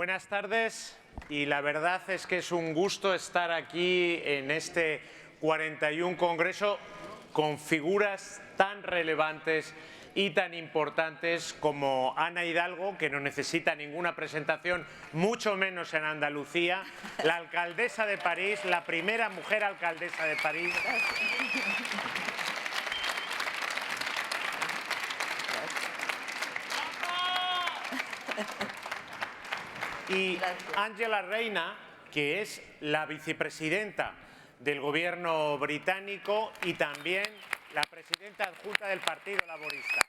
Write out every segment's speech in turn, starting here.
Buenas tardes, y la verdad es que es un gusto estar aquí en este 41 Congreso con figuras tan relevantes y tan importantes como Ana Hidalgo, que no necesita ninguna presentación, mucho menos en Andalucía, la alcaldesa de París, la primera mujer alcaldesa de París. Y Angela Reyna, que es la vicepresidenta del gobierno británico y también la presidenta adjunta del Partido Laborista.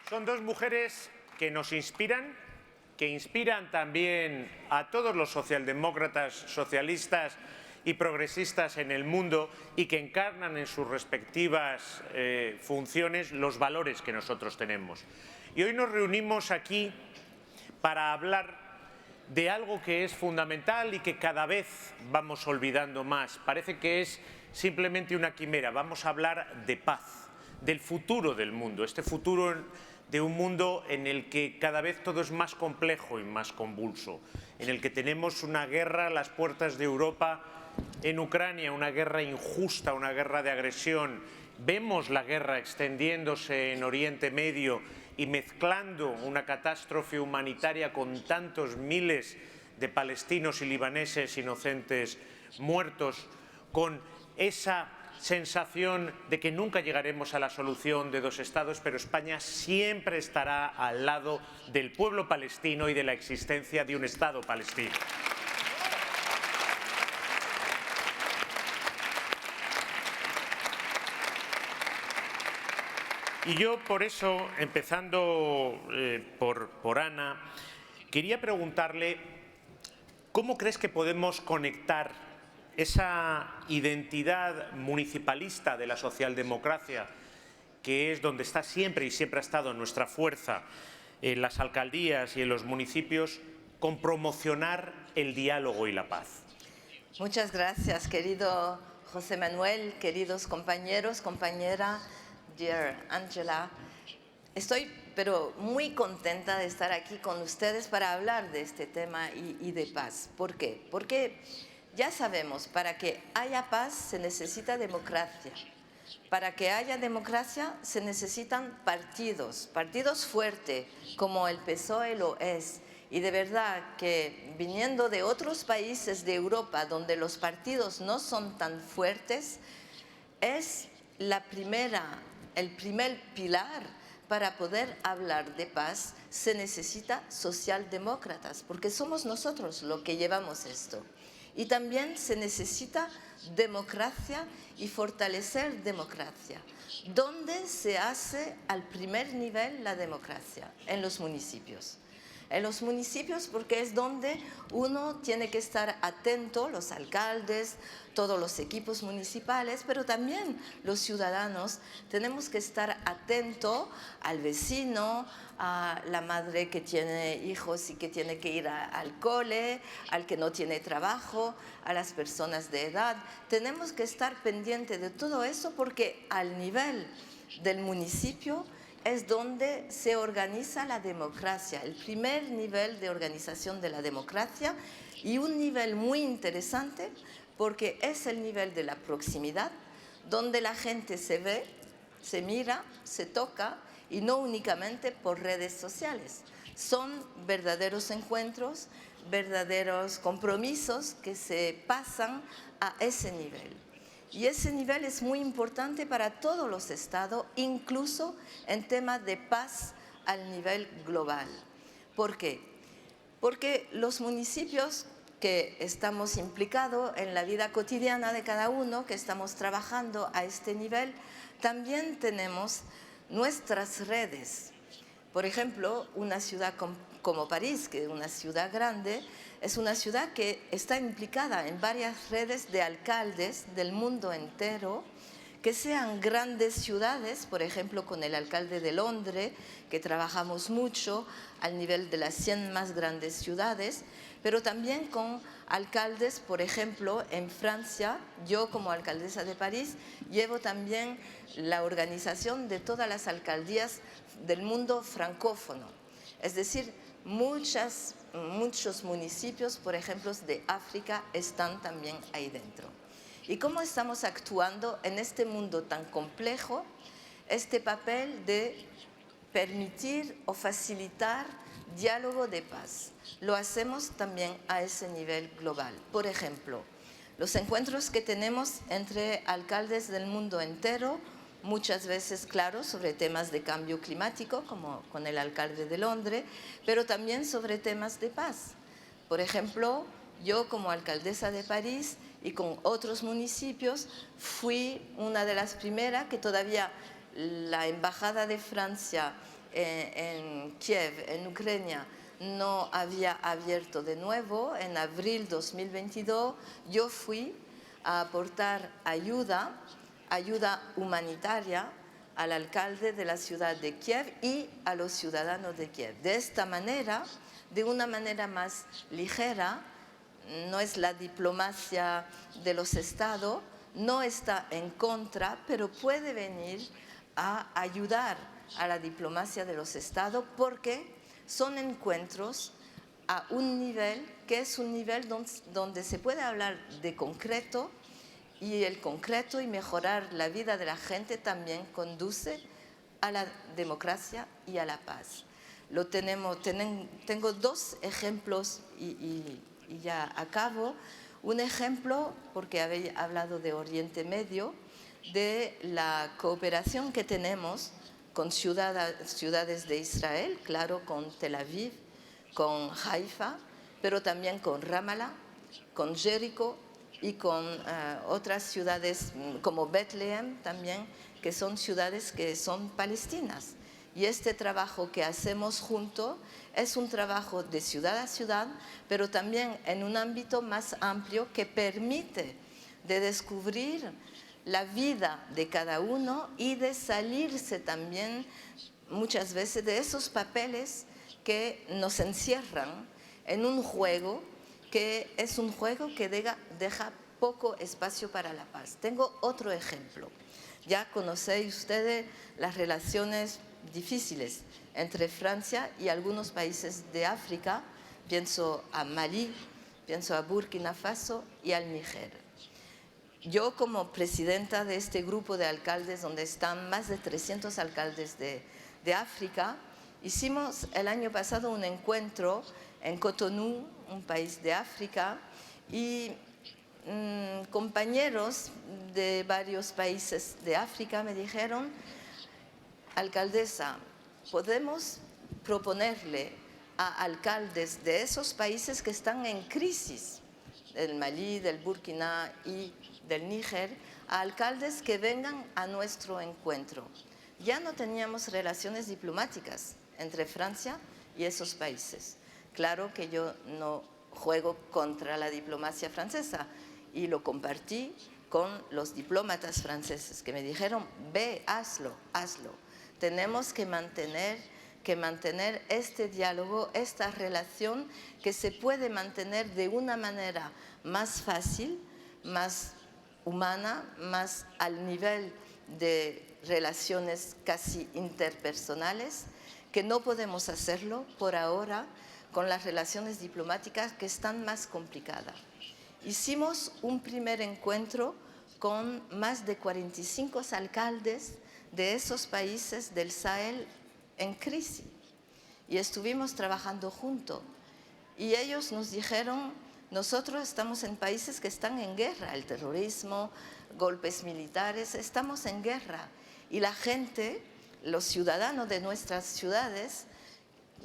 Son dos mujeres que nos inspiran, que inspiran también a todos los socialdemócratas, socialistas y progresistas en el mundo y que encarnan en sus respectivas funciones los valores que nosotros tenemos. Y hoy nos reunimos aquí para hablar de algo que es fundamental y que cada vez vamos olvidando más. Parece que es simplemente una quimera. Vamos a hablar de paz, del futuro del mundo, este futuro de un mundo en el que cada vez todo es más complejo y más convulso, en el que tenemos una guerra a las puertas de Europa, en Ucrania, una guerra injusta, una guerra de agresión. Vemos la guerra extendiéndose en Oriente Medio y mezclando una catástrofe humanitaria con tantos miles de palestinos y libaneses inocentes muertos, con esa sensación de que nunca llegaremos a la solución de dos estados, pero España siempre estará al lado del pueblo palestino y de la existencia de un Estado palestino. Y yo, por eso, empezando por Ana, quería preguntarle ¿cómo crees que podemos conectar esa identidad municipalista de la socialdemocracia, que es donde está siempre y siempre ha estado nuestra fuerza en las alcaldías y en los municipios, con promocionar el diálogo y la paz? Muchas gracias, querido José Manuel, queridos compañeros, compañera, dear Angela. Estoy pero muy contenta de estar aquí con ustedes para hablar de este tema y de paz. ¿Por qué? Porque ya sabemos, para que haya paz se necesita democracia. Para que haya democracia se necesitan partidos fuertes, como el PSOE lo es. Y de verdad que viniendo de otros países de Europa donde los partidos no son tan fuertes, es el primer pilar para poder hablar de paz. Se necesita socialdemócratas, porque somos nosotros los que llevamos esto. Y también se necesita democracia y fortalecer democracia. ¿Dónde se hace al primer nivel la democracia? En los municipios. En los municipios, porque es donde uno tiene que estar atento, los alcaldes, todos los equipos municipales, pero también los ciudadanos tenemos que estar atentos al vecino, a la madre que tiene hijos y que tiene que ir al cole, al que no tiene trabajo, a las personas de edad. Tenemos que estar pendientes de todo eso porque al nivel del municipio es donde se organiza la democracia, el primer nivel de organización de la democracia, y un nivel muy interesante porque es el nivel de la proximidad, donde la gente se ve, se mira, se toca, y no únicamente por redes sociales. Son verdaderos encuentros, verdaderos compromisos que se pasan a ese nivel. Y ese nivel es muy importante para todos los estados, incluso en temas de paz al nivel global. ¿Por qué? Porque los municipios que estamos implicados en la vida cotidiana de cada uno, que estamos trabajando a este nivel, también tenemos nuestras redes. Por ejemplo, una ciudad como París, que es una ciudad grande, es una ciudad que está implicada en varias redes de alcaldes del mundo entero, que sean grandes ciudades, por ejemplo, con el alcalde de Londres, que trabajamos mucho al nivel de las 100 más grandes ciudades, pero también con alcaldes, por ejemplo, en Francia. Yo como alcaldesa de París llevo también la organización de todas las alcaldías del mundo francófono, es decir, muchos municipios, por ejemplo, de África están también ahí dentro. ¿Y cómo estamos actuando en este mundo tan complejo? Este papel de permitir o facilitar diálogo de paz. Lo hacemos también a ese nivel global. Por ejemplo, los encuentros que tenemos entre alcaldes del mundo entero, muchas veces, claro, sobre temas de cambio climático, como con el alcalde de Londres, pero también sobre temas de paz. Por ejemplo, yo como alcaldesa de París y con otros municipios fui una de las primeras que todavía la Embajada de Francia en Kiev, en Ucrania, no había abierto de nuevo. En abril 2022 yo fui a aportar ayuda humanitaria al alcalde de la ciudad de Kiev y a los ciudadanos de Kiev. De esta manera, de una manera más ligera, no es la diplomacia de los estados, no está en contra, pero puede venir a ayudar a la diplomacia de los estados porque son encuentros a un nivel que es un nivel donde se puede hablar de concreto, y el concreto y mejorar la vida de la gente también conduce a la democracia y a la paz. Tengo dos ejemplos y ya acabo. Un ejemplo, porque habéis hablado de Oriente Medio, de la cooperación que tenemos con ciudades de Israel, claro, con Tel Aviv, con Haifa, pero también con Ramallah, con Jericó y con otras ciudades como Betlehem también, que son ciudades que son palestinas. Y este trabajo que hacemos juntos es un trabajo de ciudad a ciudad, pero también en un ámbito más amplio que permite de descubrir la vida de cada uno y de salirse también muchas veces de esos papeles que nos encierran en un juego que es un juego que deja poco espacio para la paz. Tengo otro ejemplo. Ya conocéis ustedes las relaciones difíciles entre Francia y algunos países de África. Pienso a Malí, pienso a Burkina Faso y al Níger. Yo como presidenta de este grupo de alcaldes, donde están más de 300 alcaldes de África, hicimos el año pasado un encuentro en Cotonou, un país de África, y compañeros de varios países de África me dijeron: alcaldesa, podemos proponerle a alcaldes de esos países que están en crisis, del Malí, del Burkina y del Níger, a alcaldes que vengan a nuestro encuentro. Ya no teníamos relaciones diplomáticas entre Francia y esos países. Claro que yo no juego contra la diplomacia francesa y lo compartí con los diplomatas franceses que me dijeron: ve, hazlo, hazlo. Tenemos que mantener este diálogo, esta relación que se puede mantener de una manera más fácil, más humana, más al nivel de relaciones casi interpersonales, que no podemos hacerlo por ahora con las relaciones diplomáticas que están más complicadas. Hicimos un primer encuentro con más de 45 alcaldes de esos países del Sahel en crisis y estuvimos trabajando juntos. Y ellos nos dijeron: nosotros estamos en países que están en guerra, el terrorismo, golpes militares, estamos en guerra. Y la gente, los ciudadanos de nuestras ciudades,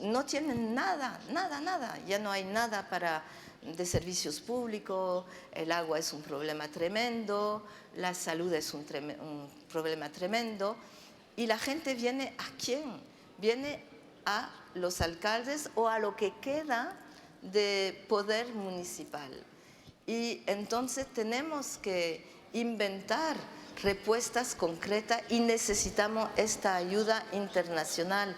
no tienen nada, ya no hay nada de servicios públicos, el agua es un problema tremendo, la salud es un problema tremendo. Y la gente viene ¿a quién? Viene a los alcaldes o a lo que queda de poder municipal. Y entonces tenemos que inventar respuestas concretas y necesitamos esta ayuda internacional.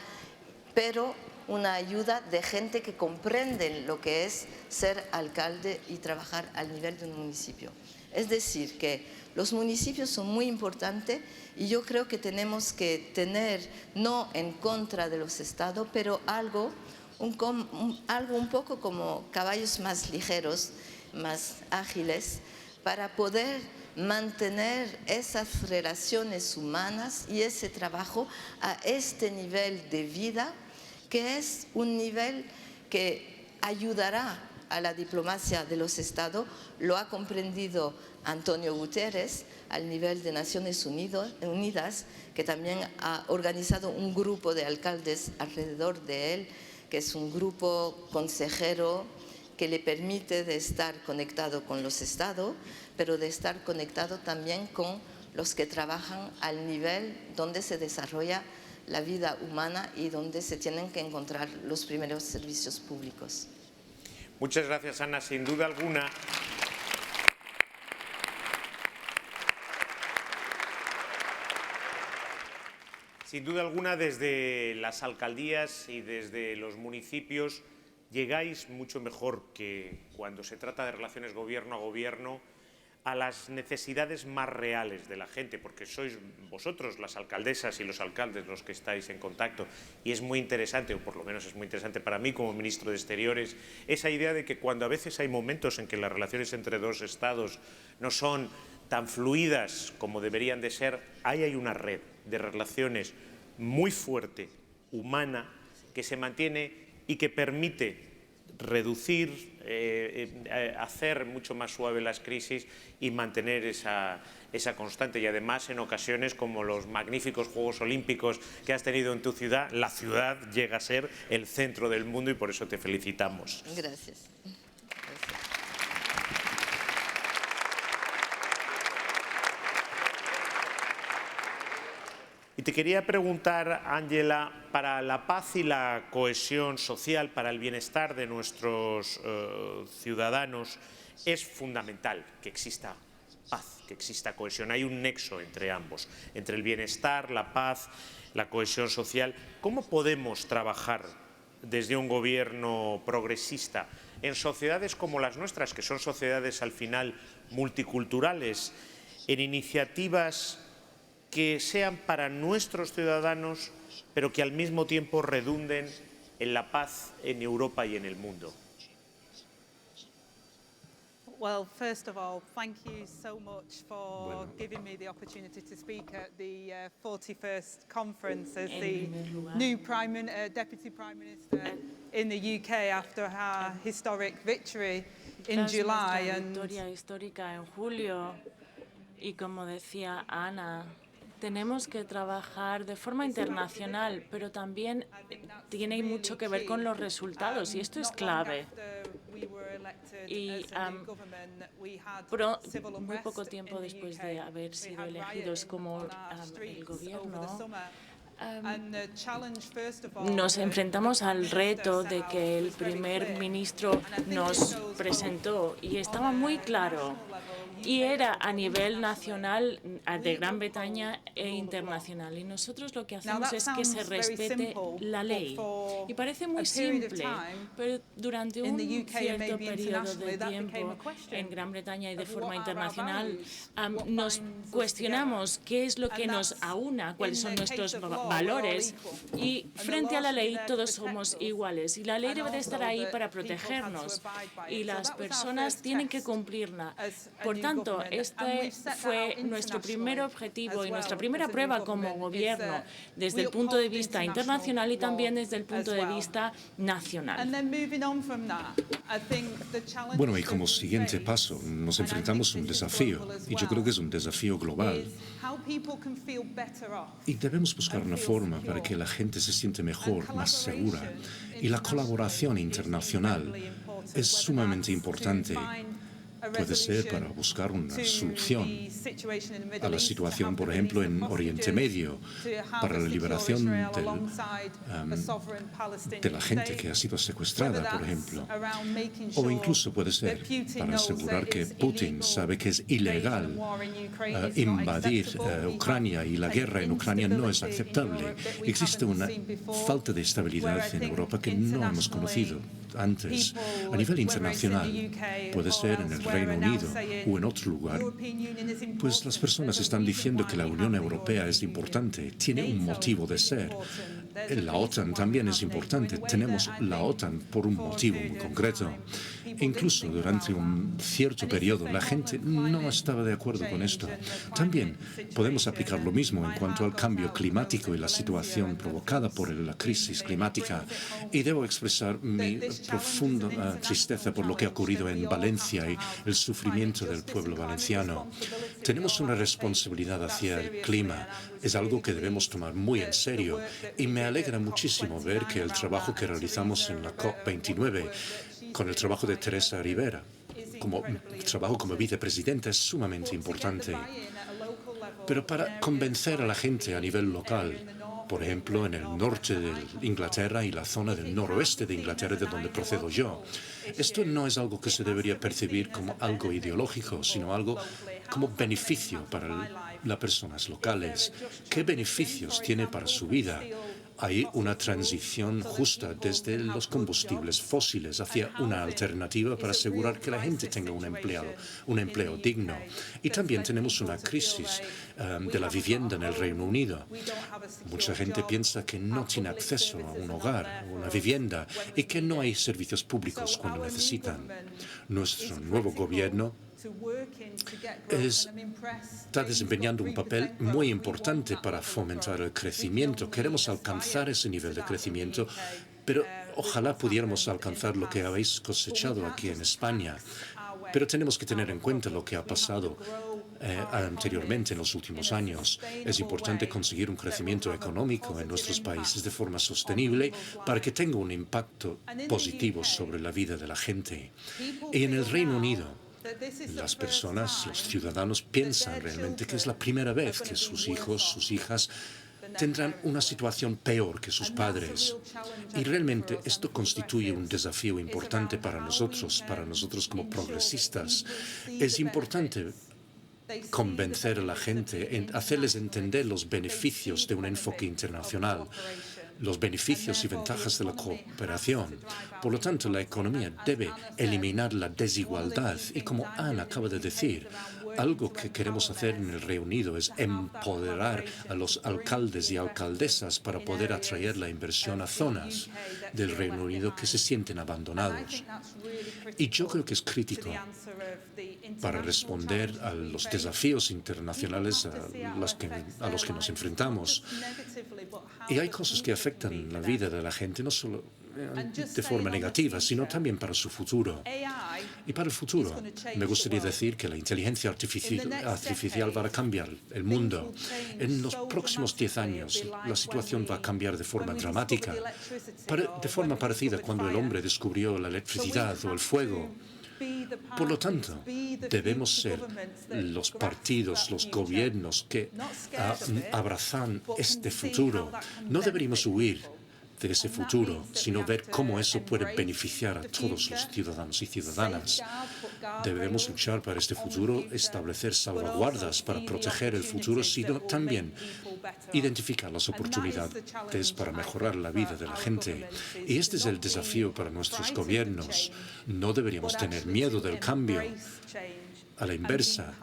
Pero una ayuda de gente que comprende lo que es ser alcalde y trabajar al nivel de un municipio. Es decir, que los municipios son muy importantes y yo creo que tenemos que tener, no en contra de los estados, pero algo un poco como caballos más ligeros, más ágiles, para poder mantener esas relaciones humanas y ese trabajo a este nivel de vida, que es un nivel que ayudará a la diplomacia de los estados. Lo ha comprendido Antonio Guterres al nivel de Naciones Unidas, que también ha organizado un grupo de alcaldes alrededor de él, que es un grupo consejero que le permite de estar conectado con los estados, pero de estar conectado también con los que trabajan al nivel donde se desarrolla la vida humana y donde se tienen que encontrar los primeros servicios públicos. Muchas gracias, Ana. Sin duda alguna, desde las alcaldías y desde los municipios llegáis mucho mejor que cuando se trata de relaciones gobierno a gobierno a las necesidades más reales de la gente, porque sois vosotros, las alcaldesas y los alcaldes, los que estáis en contacto. Y es muy interesante, o por lo menos es muy interesante para mí como ministro de Exteriores, esa idea de que cuando a veces hay momentos en que las relaciones entre dos estados no son tan fluidas como deberían de ser, ahí hay una red de relaciones muy fuerte, humana, que se mantiene y que permite reducir, hacer mucho más suave las crisis y mantener esa constante. Y además, en ocasiones como los magníficos Juegos Olímpicos que has tenido en tu ciudad, la ciudad llega a ser el centro del mundo y por eso te felicitamos. Gracias. Y te quería preguntar, Ángela, para la paz y la cohesión social, para el bienestar de nuestros ciudadanos, es fundamental que exista paz, que exista cohesión. Hay un nexo entre ambos, entre el bienestar, la paz, la cohesión social. ¿Cómo podemos trabajar desde un gobierno progresista en sociedades como las nuestras, que son sociedades al final multiculturales, en iniciativas que sean para nuestros ciudadanos, pero que al mismo tiempo redunden en la paz en Europa y en el mundo? Well, first of all, thank you so much for giving me the opportunity to speak at the 41st conference as the new Deputy Prime Minister in the UK after our historic victory in July. Victoria histórica en julio, y como decía Ana, tenemos que trabajar de forma internacional, pero también tiene mucho que ver con los resultados, y esto es clave. Y muy poco tiempo después de haber sido elegidos como el gobierno, nos enfrentamos al reto de que el primer ministro nos presentó, y estaba muy claro. Y era a nivel nacional de Gran Bretaña e internacional. Y nosotros lo que hacemos es que se respete la ley. Y parece muy simple, pero durante un cierto periodo de tiempo en Gran Bretaña y de forma internacional nos cuestionamos qué es lo que nos aúna, cuáles son nuestros valores. Y frente a la ley todos somos iguales. Y la ley debe de estar ahí para protegernos. Y las personas tienen que cumplirla. Por tanto, este fue nuestro primer objetivo y nuestra primera prueba como gobierno desde el punto de vista internacional y también desde el punto de vista nacional. Bueno, y como siguiente paso, nos enfrentamos a un desafío, y yo creo que es un desafío global. Y debemos buscar una forma para que la gente se siente mejor, más segura. Y la colaboración internacional es sumamente importante. puede ser para buscar una solución a la situación, por ejemplo, en Oriente Medio, para la liberación de la gente que ha sido secuestrada, por ejemplo. O incluso puede ser para asegurar que Putin sabe que es ilegal invadir Ucrania y la guerra en Ucrania no es aceptable. Existe una falta de estabilidad en Europa que no hemos conocido antes. A nivel internacional, puede ser en el Reino Unido o en otro lugar, pues las personas están diciendo que la Unión Europea es importante, tiene un motivo de ser. La OTAN también es importante, tenemos la OTAN por un motivo muy concreto. E incluso durante un cierto periodo la gente no estaba de acuerdo con esto. También podemos aplicar lo mismo en cuanto al cambio climático y la situación provocada por la crisis climática. Y debo expresar mi profunda tristeza por lo que ha ocurrido en Valencia y el sufrimiento del pueblo valenciano. Tenemos una responsabilidad hacia el clima. Es algo que debemos tomar muy en serio y me alegra muchísimo ver que el trabajo que realizamos en la COP29 con el trabajo de Teresa Rivera, como trabajo como vicepresidenta, es sumamente importante. Pero para convencer a la gente a nivel local, por ejemplo, en el norte de Inglaterra y la zona del noroeste de Inglaterra, de donde procedo yo, esto no es algo que se debería percibir como algo ideológico, sino algo como beneficio para las personas locales. ¿Qué beneficios tiene para su vida? Hay una transición justa desde los combustibles fósiles hacia una alternativa para asegurar que la gente tenga un empleo digno. Y también tenemos una crisis de la vivienda en el Reino Unido. Mucha gente piensa que no tiene acceso a un hogar, a una vivienda, y que no hay servicios públicos cuando necesitan. Nuestro nuevo gobierno está desempeñando un papel muy importante para fomentar el crecimiento. Queremos alcanzar ese nivel de crecimiento, pero ojalá pudiéramos alcanzar lo que habéis cosechado aquí en España. Pero tenemos que tener en cuenta lo que ha pasado anteriormente en los últimos años. Es importante conseguir un crecimiento económico en nuestros países de forma sostenible para que tenga un impacto positivo sobre la vida de la gente. Y en el Reino Unido, las personas, los ciudadanos piensan realmente que es la primera vez que sus hijos, sus hijas tendrán una situación peor que sus padres. Y realmente esto constituye un desafío importante para nosotros como progresistas. Es importante convencer a la gente, hacerles entender los beneficios de un enfoque internacional, los beneficios y ventajas de la cooperación. Por lo tanto, la economía debe eliminar la desigualdad y, como Anne acaba de decir, algo que queremos hacer en el Reino Unido es empoderar a los alcaldes y alcaldesas para poder atraer la inversión a zonas del Reino Unido que se sienten abandonados. Y yo creo que es crítico para responder a los desafíos internacionales a los que nos enfrentamos. Y hay cosas que afectan la vida de la gente, no solo de forma negativa, sino también para su futuro. Y para el futuro, me gustaría decir que la inteligencia artificial va a cambiar el mundo. En los próximos 10 años, la situación va a cambiar de forma dramática, de forma parecida cuando el hombre descubrió la electricidad o el fuego. Por lo tanto, debemos ser los partidos, los gobiernos que abrazan este futuro. No deberíamos huir de ese futuro, sino ver cómo eso puede beneficiar a todos los ciudadanos y ciudadanas. Debemos luchar para este futuro, establecer salvaguardas para proteger el futuro, sino también identificar las oportunidades para mejorar la vida de la gente. Y este es el desafío para nuestros gobiernos. No deberíamos tener miedo del cambio. A la inversa,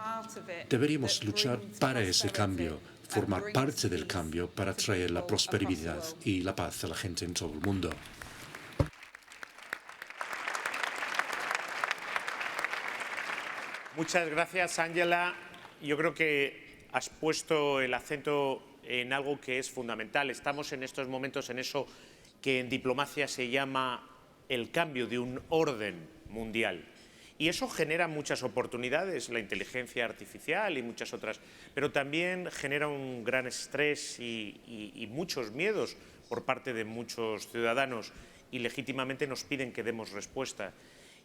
deberíamos luchar para ese cambio, formar parte del cambio para traer la prosperidad y la paz a la gente en todo el mundo. Muchas gracias, Ángela. Yo creo que has puesto el acento en algo que es fundamental. Estamos en estos momentos en eso que en diplomacia se llama el cambio de un orden mundial. Y eso genera muchas oportunidades, la inteligencia artificial y muchas otras, pero también genera un gran estrés y muchos miedos por parte de muchos ciudadanos y legítimamente nos piden que demos respuesta.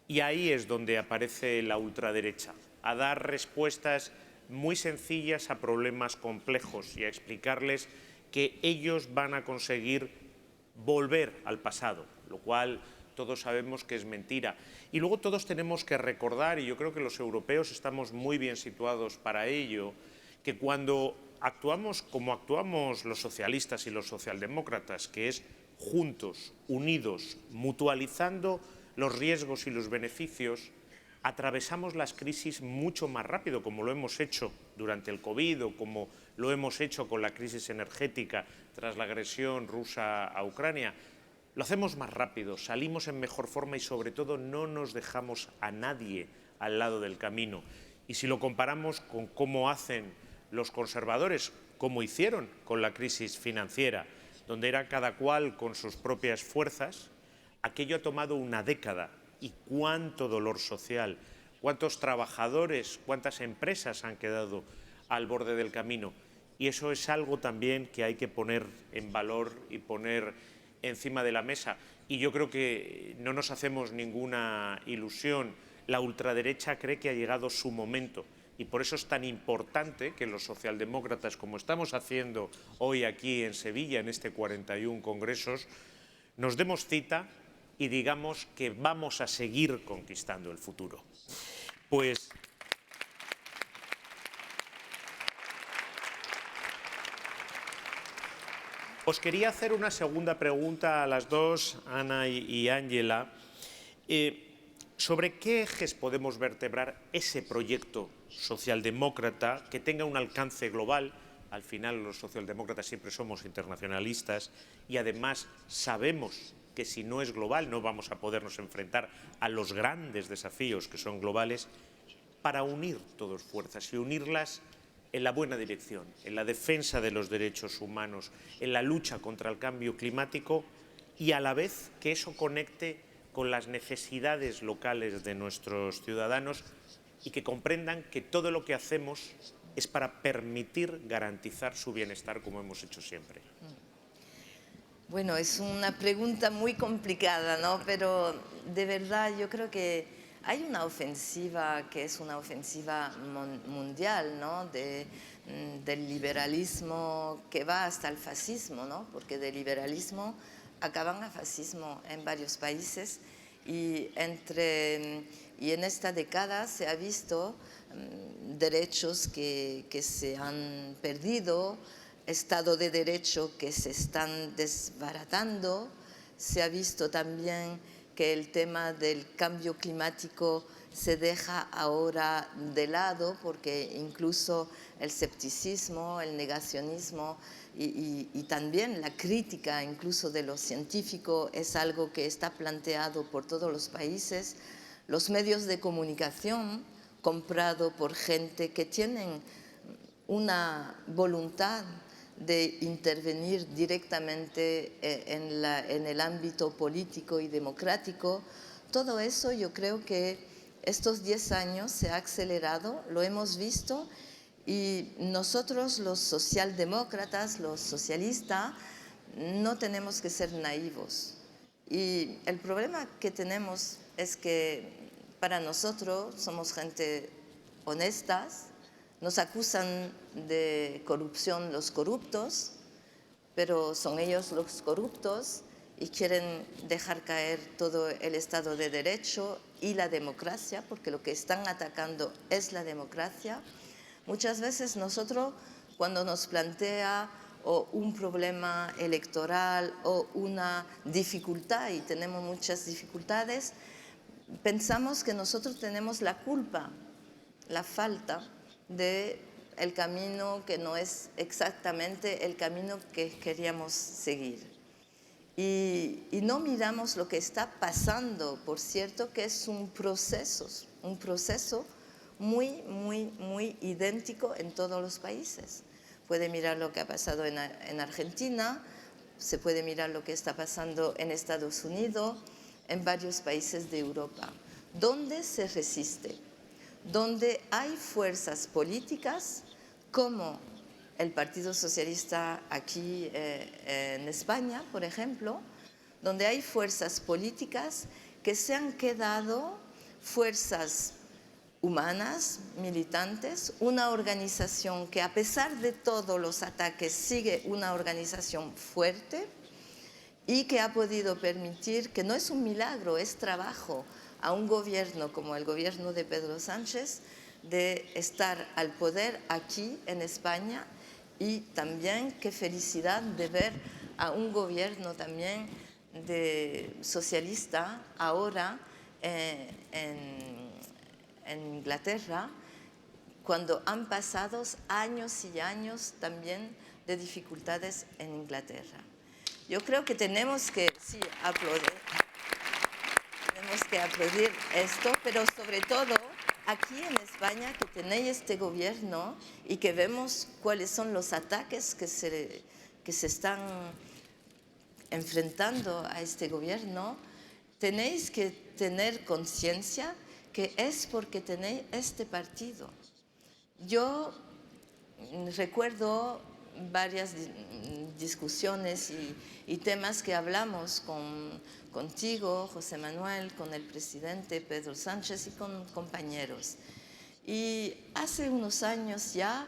Y ahí es donde aparece la ultraderecha, a dar respuestas muy sencillas a problemas complejos y a explicarles que ellos van a conseguir volver al pasado, lo cual todos sabemos que es mentira. Y luego todos tenemos que recordar, y yo creo que los europeos estamos muy bien situados para ello, que cuando actuamos como actuamos los socialistas y los socialdemócratas, que es juntos, unidos, mutualizando los riesgos y los beneficios, atravesamos las crisis mucho más rápido, como lo hemos hecho durante el COVID o como lo hemos hecho con la crisis energética tras la agresión rusa a Ucrania. Lo hacemos más rápido, salimos en mejor forma y sobre todo no nos dejamos a nadie al lado del camino. Y si lo comparamos con cómo hacen los conservadores, como hicieron con la crisis financiera, donde era cada cual con sus propias fuerzas, aquello ha tomado una década. Y cuánto dolor social, cuántos trabajadores, cuántas empresas han quedado al borde del camino. Y eso es algo también que hay que poner en valor y poner encima de la mesa. Y yo creo que no nos hacemos ninguna ilusión. La ultraderecha cree que ha llegado su momento. Y por eso es tan importante que los socialdemócratas, como estamos haciendo hoy aquí en Sevilla, en este 41 congresos, nos demos cita y digamos que vamos a seguir conquistando el futuro. Pues os quería hacer una segunda pregunta a las dos, Ana y Ángela, sobre qué ejes podemos vertebrar ese proyecto socialdemócrata que tenga un alcance global. Al final los socialdemócratas siempre somos internacionalistas y además sabemos que si no es global no vamos a podernos enfrentar a los grandes desafíos que son globales, para unir todas fuerzas y unirlas en la buena dirección, en la defensa de los derechos humanos, en la lucha contra el cambio climático y a la vez que eso conecte con las necesidades locales de nuestros ciudadanos y que comprendan que todo lo que hacemos es para permitir garantizar su bienestar como hemos hecho siempre. Bueno, es una pregunta muy complicada, ¿no? Pero de verdad yo creo que hay una ofensiva que es una ofensiva mundial, ¿no? Del liberalismo que va hasta el fascismo, ¿no? Porque del liberalismo acaban a fascismo en varios países y en esta década se ha visto derechos que se han perdido, Estado de Derecho que se están desbaratando. Se ha visto también que el tema del cambio climático se deja ahora de lado porque incluso el escepticismo, el negacionismo y también la crítica incluso de lo científico es algo que está planteado por todos los países. Los medios de comunicación comprado por gente que tienen una voluntad de intervenir directamente en el ámbito político y democrático. Todo eso yo creo que estos 10 años se ha acelerado, lo hemos visto, y nosotros los socialdemócratas, los socialistas, no tenemos que ser naivos. Y el problema que tenemos es que para nosotros somos gente honestas. Nos acusan de corrupción los corruptos, pero son ellos los corruptos y quieren dejar caer todo el Estado de Derecho y la democracia, porque lo que están atacando es la democracia. Muchas veces nosotros, cuando nos plantea un problema electoral o una dificultad, y tenemos muchas dificultades, pensamos que nosotros tenemos la culpa, la falta del camino que no es exactamente el camino que queríamos seguir. Y no miramos lo que está pasando, por cierto, que es un proceso muy, muy, muy idéntico en todos los países. Puede mirar lo que ha pasado en Argentina, se puede mirar lo que está pasando en Estados Unidos, en varios países de Europa. ¿Dónde se resiste? Donde hay fuerzas políticas como el Partido Socialista aquí en España, por ejemplo, donde hay fuerzas políticas que se han quedado fuerzas humanas, militantes, una organización que a pesar de todos los ataques sigue una organización fuerte y que ha podido permitir, que no es un milagro, es trabajo, a un gobierno como el gobierno de Pedro Sánchez de estar al poder aquí en España, y también qué felicidad de ver a un gobierno también de socialista ahora en Inglaterra, cuando han pasado años y años también de dificultades en Inglaterra. Yo creo que tenemos que aplaudir esto, pero sobre todo aquí en España, que tenéis este gobierno y que vemos cuáles son los ataques que se están enfrentando a este gobierno, tenéis que tener conciencia que es porque tenéis este partido. Yo recuerdo varias discusiones y temas que hablamos contigo, José Manuel, con el presidente Pedro Sánchez y con compañeros. Y hace unos años ya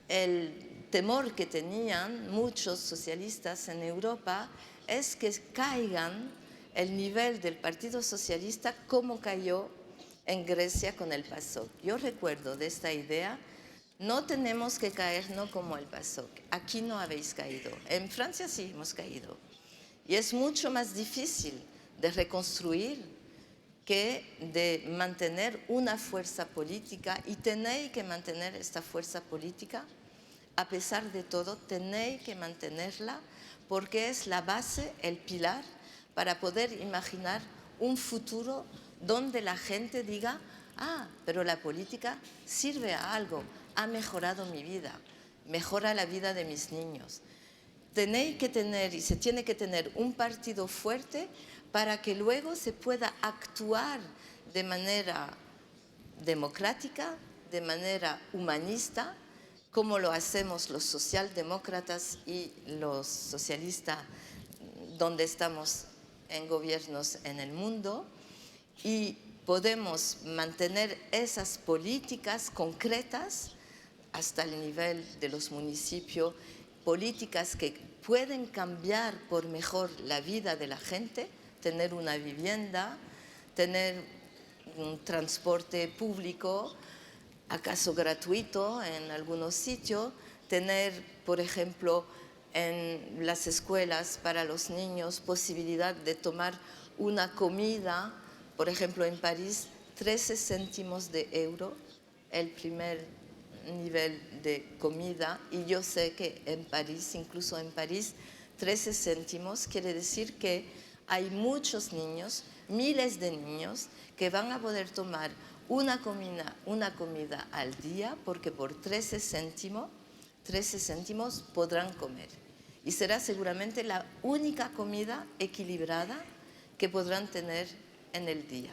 el temor que tenían muchos socialistas en Europa es que caigan el nivel del Partido Socialista como cayó en Grecia con el PASOK. Yo recuerdo de esta idea. No tenemos que caernos como el PASOK. Aquí no habéis caído. En Francia sí hemos caído. Y es mucho más difícil de reconstruir que de mantener una fuerza política. Y tenéis que mantener esta fuerza política. A pesar de todo, tenéis que mantenerla porque es la base, el pilar, para poder imaginar un futuro donde la gente diga: ah, pero la política sirve a algo, ha mejorado mi vida, mejora la vida de mis niños. Tenéis que tener y se tiene que tener un partido fuerte para que luego se pueda actuar de manera democrática, de manera humanista, como lo hacemos los socialdemócratas y los socialistas, donde estamos en gobiernos en el mundo, y podemos mantener esas políticas concretas hasta el nivel de los municipios, políticas que pueden cambiar por mejor la vida de la gente, tener una vivienda, tener un transporte público, acaso gratuito en algunos sitios, tener, por ejemplo, en las escuelas para los niños posibilidad de tomar una comida. Por ejemplo, en París, 13 céntimos de euro, el primer nivel de comida. Y yo sé que en París, incluso en París, 13 céntimos quiere decir que hay muchos niños, miles de niños, que van a poder tomar una comida al día, porque por 13 céntimos podrán comer. Y será seguramente la única comida equilibrada que podrán tener en el día.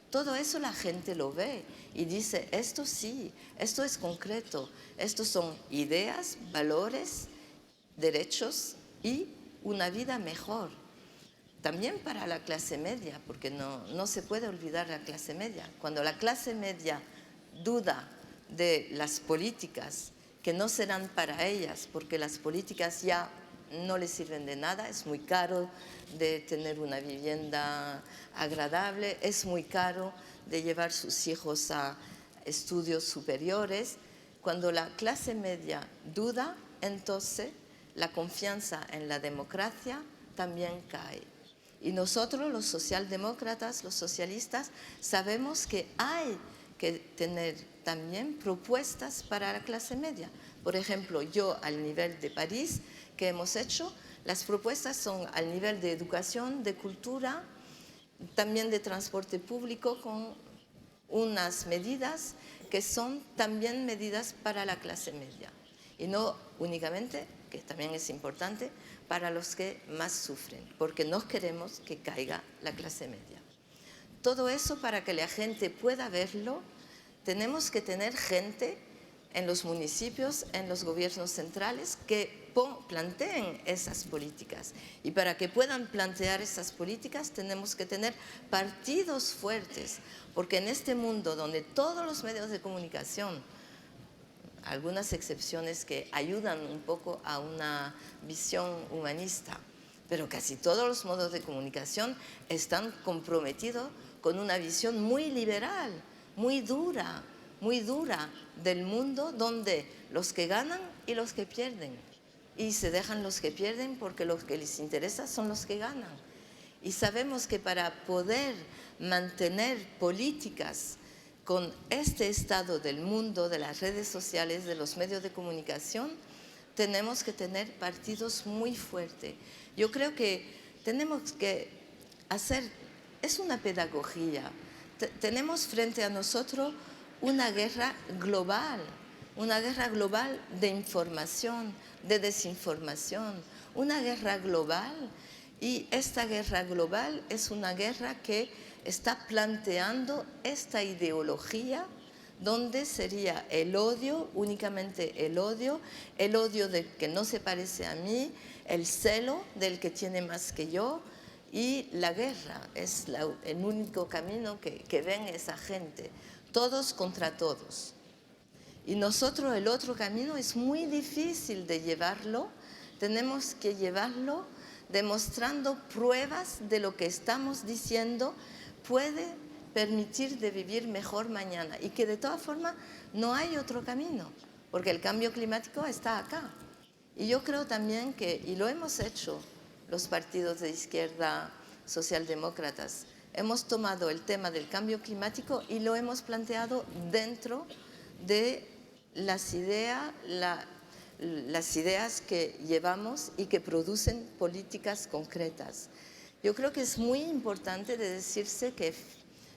Todo eso la gente lo ve y dice: esto sí, esto es concreto, estos son ideas, valores, derechos y una vida mejor. También para la clase media, porque no se puede olvidar la clase media. Cuando la clase media duda de las políticas, que no serán para ellas, porque las políticas ya no les sirven de nada, es muy caro de tener una vivienda agradable, es muy caro de llevar sus hijos a estudios superiores. Cuando la clase media duda, entonces la confianza en la democracia también cae. Y nosotros, los socialdemócratas, los socialistas, sabemos que hay que tener también propuestas para la clase media. Por ejemplo, yo al nivel de París, que hemos hecho, las propuestas son al nivel de educación, de cultura, también de transporte público, con unas medidas que son también medidas para la clase media. Y no únicamente, que también es importante, para los que más sufren, porque no queremos que caiga la clase media. Todo eso, para que la gente pueda verlo, tenemos que tener gente en los municipios, en los gobiernos centrales, que planteen esas políticas. Y para que puedan plantear esas políticas tenemos que tener partidos fuertes, porque en este mundo donde todos los medios de comunicación, algunas excepciones que ayudan un poco a una visión humanista, pero casi todos los modos de comunicación están comprometidos con una visión muy liberal, muy dura del mundo, donde los que ganan y los que pierden. Y se dejan los que pierden porque los que les interesa son los que ganan. Y sabemos que para poder mantener políticas con este estado del mundo, de las redes sociales, de los medios de comunicación, tenemos que tener partidos muy fuertes. Yo creo que tenemos que hacer, es una pedagogía. Tenemos frente a nosotros una guerra global de información, de desinformación, una guerra global. Y esta guerra global es una guerra que está planteando esta ideología donde sería el odio, únicamente el odio del que no se parece a mí, el celo del que tiene más que yo, y la guerra es el único camino que ven esa gente, todos contra todos. Y nosotros el otro camino es muy difícil de llevarlo, tenemos que llevarlo demostrando pruebas de lo que estamos diciendo puede permitir de vivir mejor mañana y que de todas formas no hay otro camino, porque el cambio climático está acá. Y yo creo también que, y lo hemos hecho los partidos de izquierda socialdemócratas, hemos tomado el tema del cambio climático y lo hemos planteado dentro de las ideas que llevamos y que producen políticas concretas. Yo creo que es muy importante de decirse que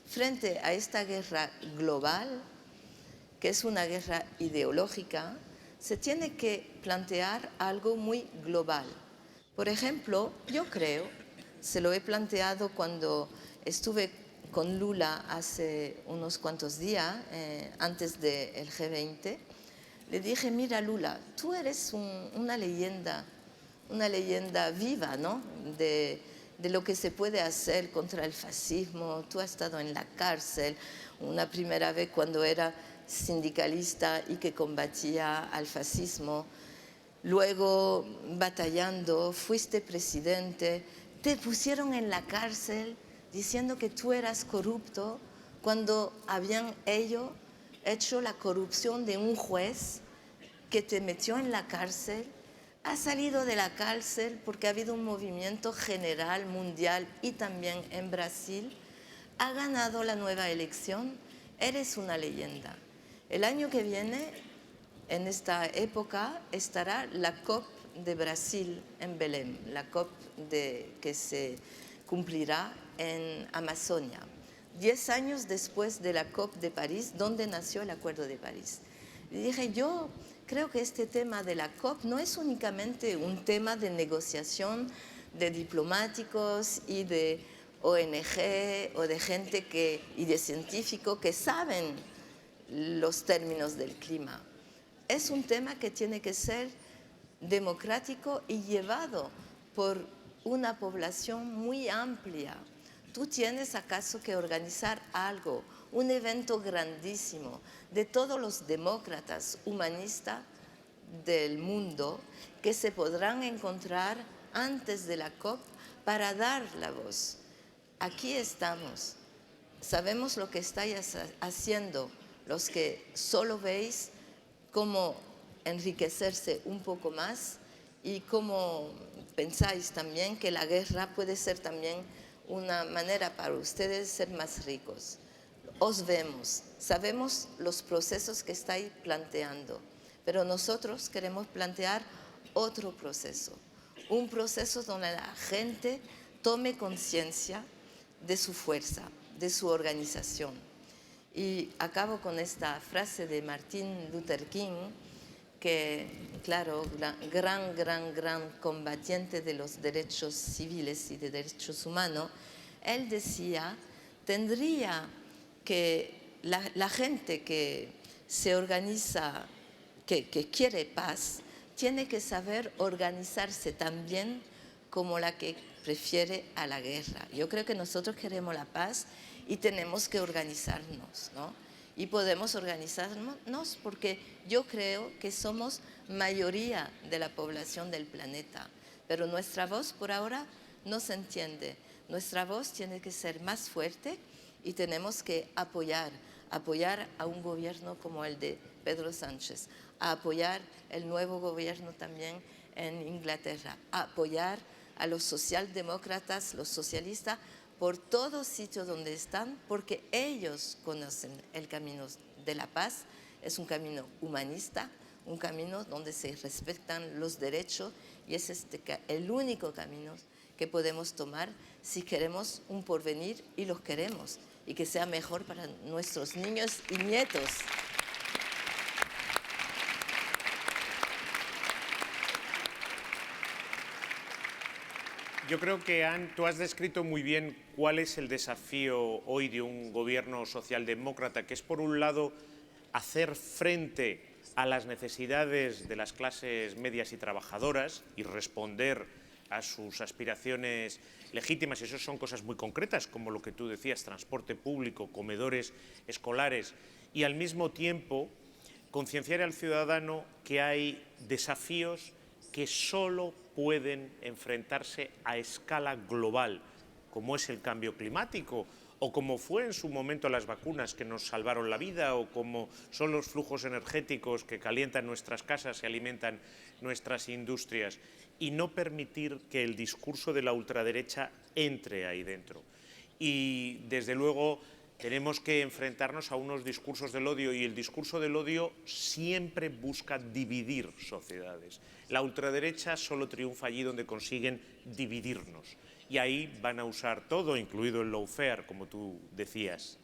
frente a esta guerra global, que es una guerra ideológica, se tiene que plantear algo muy global. Por ejemplo, yo creo, se lo he planteado cuando estuve con Lula hace unos cuantos días, antes del G20, le dije, mira Lula, tú eres una leyenda viva, ¿no? de lo que se puede hacer contra el fascismo. Tú has estado en la cárcel una primera vez cuando era sindicalista y que combatía al fascismo, luego batallando, fuiste presidente, te pusieron en la cárcel diciendo que tú eras corrupto cuando habían ellos hecho la corrupción de un juez que te metió en la cárcel. Has salido de la cárcel porque ha habido un movimiento general, mundial y también en Brasil. Ha ganado la nueva elección, eres una leyenda. El año que viene, en esta época, estará la COP de Brasil en Belém, la COP que se cumplirá en Amazonia, 10 años después de la COP de París, donde nació el Acuerdo de París. Y dije, yo creo que este tema de la COP no es únicamente un tema de negociación de diplomáticos y de ONG o de gente y de científicos que saben los términos del clima. Es un tema que tiene que ser democrático y llevado por una población muy amplia. Tú tienes acaso que organizar algo, un evento grandísimo de todos los demócratas humanistas del mundo que se podrán encontrar antes de la COP para dar la voz. Aquí estamos, sabemos lo que estáis haciendo, los que solo veis cómo enriquecerse un poco más y cómo pensáis también que la guerra puede ser también una manera para ustedes ser más ricos. Os vemos, sabemos los procesos que estáis planteando, pero nosotros queremos plantear otro proceso, un proceso donde la gente tome conciencia de su fuerza, de su organización. Y acabo con esta frase de Martin Luther King, que, claro, gran combatiente de los derechos civiles y de derechos humanos. Él decía, tendría que la gente que se organiza que quiere paz, tiene que saber organizarse también como la que prefiere a la guerra. Yo creo que nosotros queremos la paz y tenemos que organizarnos, ¿no? Y podemos organizarnos porque yo creo que somos mayoría de la población del planeta, pero nuestra voz por ahora no se entiende. Nuestra voz tiene que ser más fuerte y tenemos que apoyar a un gobierno como el de Pedro Sánchez, a apoyar el nuevo gobierno también en Inglaterra, a apoyar a los socialdemócratas, los socialistas, por todo sitio donde están, porque ellos conocen el camino de la paz. Es un camino humanista, un camino donde se respetan los derechos y es el único camino que podemos tomar si queremos un porvenir, y los queremos, y que sea mejor para nuestros niños y nietos. Yo creo que, Anne, tú has descrito muy bien cuál es el desafío hoy de un gobierno socialdemócrata, que es, por un lado, hacer frente a las necesidades de las clases medias y trabajadoras y responder a sus aspiraciones legítimas, y eso son cosas muy concretas, como lo que tú decías, transporte público, comedores escolares, y al mismo tiempo concienciar al ciudadano que hay desafíos que solo pueden enfrentarse a escala global, como es el cambio climático, o como fue en su momento las vacunas que nos salvaron la vida, o como son los flujos energéticos que calientan nuestras casas y alimentan nuestras industrias, y no permitir que el discurso de la ultraderecha entre ahí dentro. Y, desde luego, tenemos que enfrentarnos a unos discursos del odio, y el discurso del odio siempre busca dividir sociedades. La ultraderecha solo triunfa allí donde consiguen dividirnos, y ahí van a usar todo, incluido el lawfare, como tú decías.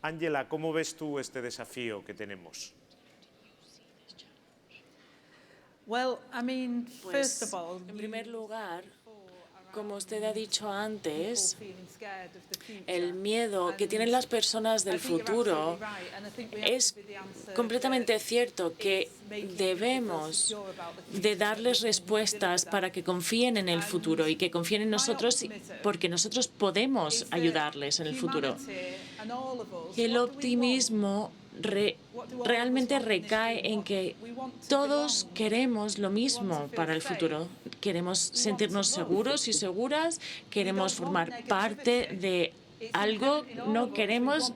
Ángela, ¿cómo ves tú este desafío que tenemos? First of all, En primer lugar, como usted ha dicho antes, el miedo que tienen las personas del futuro es completamente cierto, que debemos de darles respuestas para que confíen en el futuro y que confíen en nosotros, porque nosotros podemos ayudarles en el futuro. El optimismo realmente recae en que todos queremos lo mismo para el futuro. Queremos sentirnos seguros y seguras, queremos formar parte de algo, no queremos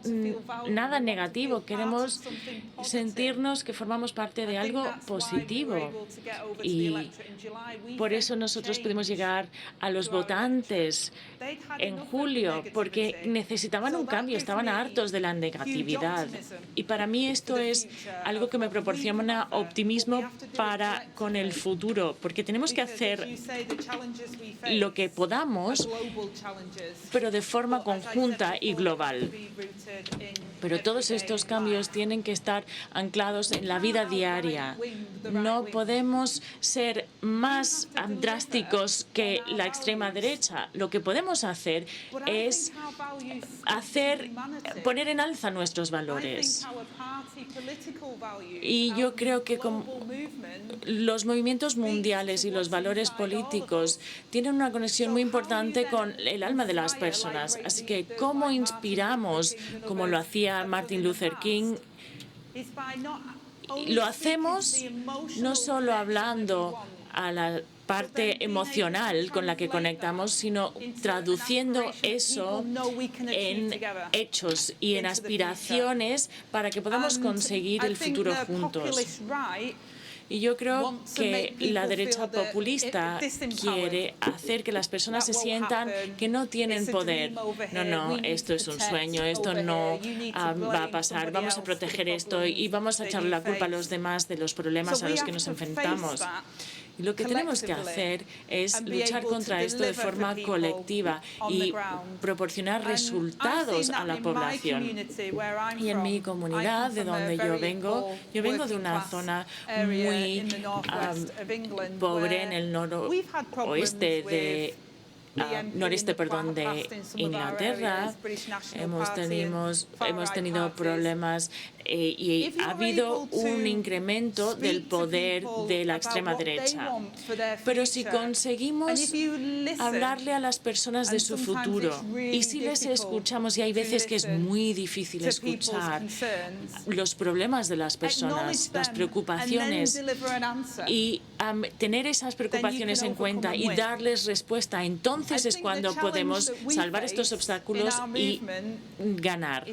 nada negativo, queremos sentirnos que formamos parte de algo positivo. Y por eso nosotros pudimos llegar a los votantes en julio, porque necesitaban un cambio, estaban hartos de la negatividad. Y para mí esto es algo que me proporciona optimismo para con el futuro, porque tenemos que hacer lo que podamos, pero de forma conjunta y global. Pero todos estos cambios tienen que estar anclados en la vida diaria. No podemos ser más drásticos que la extrema derecha. Lo que podemos hacer es poner en alza nuestros valores. Y yo creo que los movimientos mundiales y los valores políticos tienen una conexión muy importante con el alma de las personas. Así que, ¿cómo inspiramos, como lo hacía Martin Luther King? Lo hacemos no solo hablando a la parte emocional con la que conectamos, sino traduciendo eso en hechos y en aspiraciones para que podamos conseguir el futuro juntos. Y yo creo que la derecha populista quiere hacer que las personas se sientan que no tienen poder. No, esto es un sueño, esto no va a pasar, vamos a proteger esto y vamos a echarle la culpa a los demás de los problemas a los que nos enfrentamos. Y lo que tenemos que hacer es luchar contra esto de forma colectiva y proporcionar resultados a la población. Y en mi comunidad, de donde yo vengo de una zona muy pobre en el noreste de Inglaterra. Hemos tenido problemas y ha habido un incremento del poder de la extrema derecha. Pero si conseguimos hablarle a las personas de su futuro y si les escuchamos, y hay veces que es muy difícil escuchar los problemas de las personas, las preocupaciones, y tener esas preocupaciones en cuenta y darles respuesta, entonces es cuando podemos salvar estos obstáculos y ganar.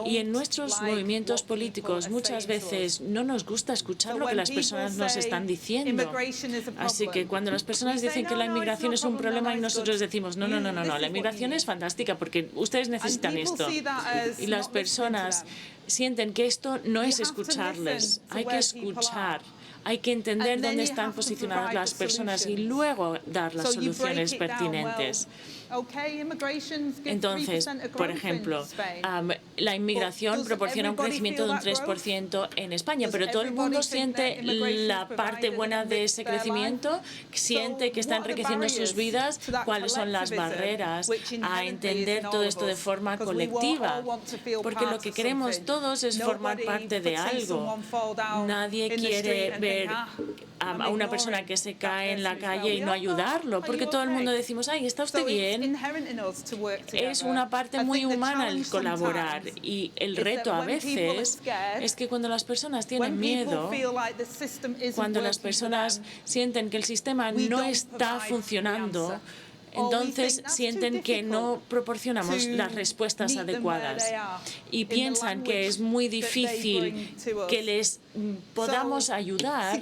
Y en nuestros movimientos políticos muchas veces no nos gusta escuchar lo que las personas nos están diciendo. Así que cuando las personas dicen que la inmigración es un problema y nosotros decimos no, la inmigración es fantástica porque ustedes necesitan esto. Y las personas sienten que esto no es escucharles, hay que escuchar. Hay que entender dónde están posicionadas las personas y luego dar las soluciones pertinentes. Entonces, por ejemplo, la inmigración proporciona un crecimiento de un 3% en España, pero todo el mundo siente la parte buena de ese crecimiento, siente que está enriqueciendo sus vidas, cuáles son las barreras a entender todo esto de forma colectiva, porque lo que queremos todos es formar parte de algo. Nadie quiere ver a una persona que se cae en la calle y no ayudarlo, porque todo el mundo decimos, ay, ¿está usted bien? Es una parte muy humana el colaborar y el reto a veces es que cuando las personas tienen miedo, cuando las personas sienten que el sistema no está funcionando, entonces sienten que no proporcionamos las respuestas adecuadas y piensan que es muy difícil que les podamos ayudar,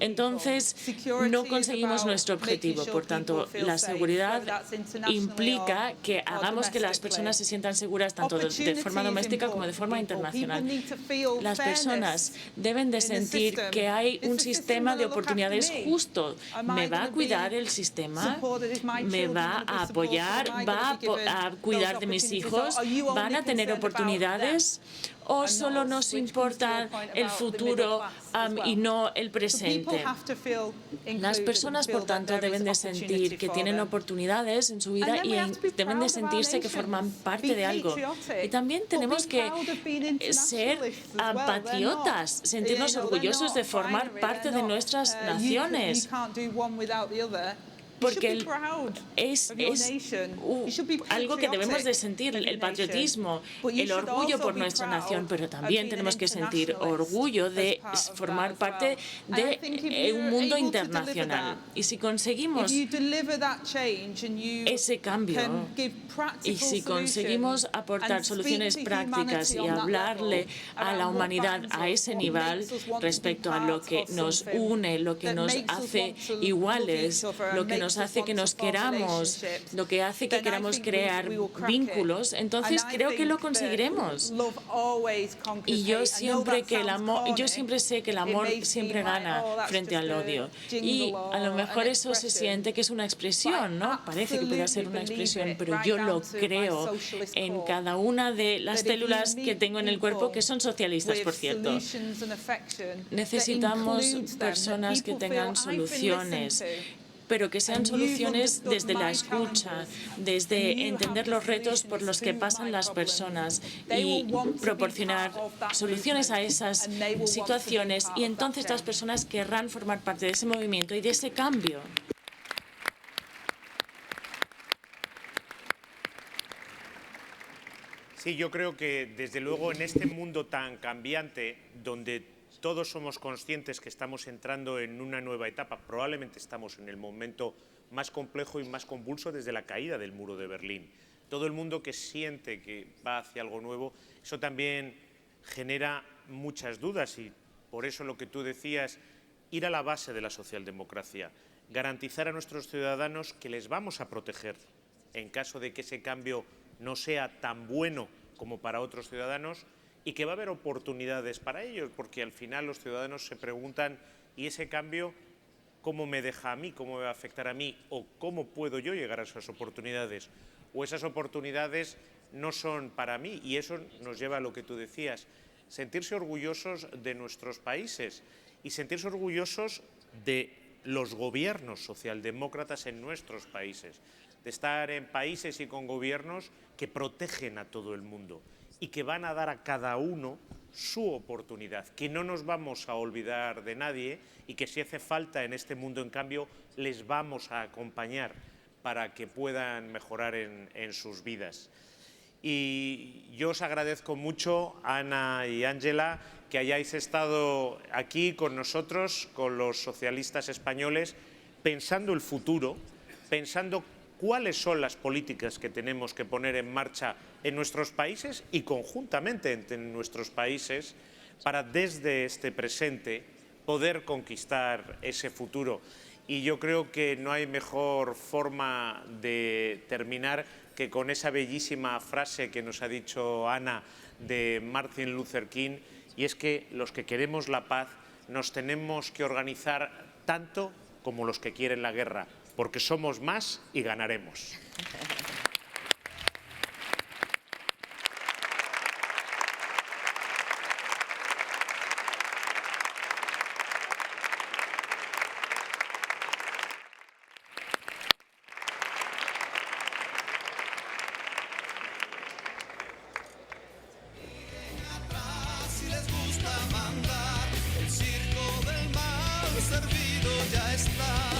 entonces no conseguimos nuestro objetivo. Por tanto, la seguridad implica que hagamos que las personas se sientan seguras tanto de forma doméstica como de forma internacional. Las personas deben de sentir que hay un sistema de oportunidades justo. ¿Me va a cuidar el sistema? ¿Me va a apoyar? ¿Va a cuidar de mis hijos? ¿Van a tener oportunidades? ¿O solo nos importa el futuro y no el presente? Las personas, por tanto, deben de sentir que tienen oportunidades en su vida y deben de sentirse que forman parte de algo. Y también tenemos que ser patriotas, sentirnos orgullosos de formar parte de nuestras naciones. Porque es algo que debemos de sentir, el patriotismo, el orgullo por nuestra nación, pero también tenemos que sentir orgullo de formar parte de un mundo internacional. Y si conseguimos ese cambio, y si conseguimos aportar soluciones prácticas y hablarle a la humanidad a ese nivel respecto a lo que nos une, lo que nos hace iguales, lo que nos hace que nos queramos, lo que hace que queramos crear vínculos, entonces creo que lo conseguiremos. Y yo siempre sé que el amor siempre gana frente al odio. Y a lo mejor eso se siente que es una expresión, ¿no? Parece que puede ser una expresión, pero yo lo creo en cada una de las células que tengo en el cuerpo, que son socialistas, por cierto. Necesitamos personas que tengan soluciones, pero que sean soluciones desde la escucha, desde entender los retos por los que pasan las personas y proporcionar soluciones a esas situaciones, y entonces las personas querrán formar parte de ese movimiento y de ese cambio. Sí, yo creo que desde luego en este mundo tan cambiante, donde todos somos conscientes que estamos entrando en una nueva etapa, probablemente estamos en el momento más complejo y más convulso desde la caída del muro de Berlín. Todo el mundo que siente que va hacia algo nuevo, eso también genera muchas dudas, y por eso lo que tú decías, ir a la base de la socialdemocracia, garantizar a nuestros ciudadanos que les vamos a proteger en caso de que ese cambio no sea tan bueno como para otros ciudadanos, y que va a haber oportunidades para ellos, porque al final los ciudadanos se preguntan, ¿y ese cambio cómo me deja a mí, cómo me va a afectar a mí, o cómo puedo yo llegar a esas oportunidades? O esas oportunidades no son para mí, y eso nos lleva a lo que tú decías, sentirse orgullosos de nuestros países y sentirse orgullosos de los gobiernos socialdemócratas en nuestros países, de estar en países y con gobiernos que protegen a todo el mundo y que van a dar a cada uno su oportunidad, que no nos vamos a olvidar de nadie y que si hace falta en este mundo, en cambio, les vamos a acompañar para que puedan mejorar en sus vidas. Y yo os agradezco mucho, Ana y Ángela, que hayáis estado aquí con nosotros, con los socialistas españoles, pensando el futuro, pensando cuáles son las políticas que tenemos que poner en marcha en nuestros países y conjuntamente entre nuestros países para desde este presente poder conquistar ese futuro. Y yo creo que no hay mejor forma de terminar que con esa bellísima frase que nos ha dicho Ana de Martin Luther King, y es que los que queremos la paz nos tenemos que organizar tanto como los que quieren la guerra, porque somos más y ganaremos. Si les gusta mandar, el circo del mal servido ya está.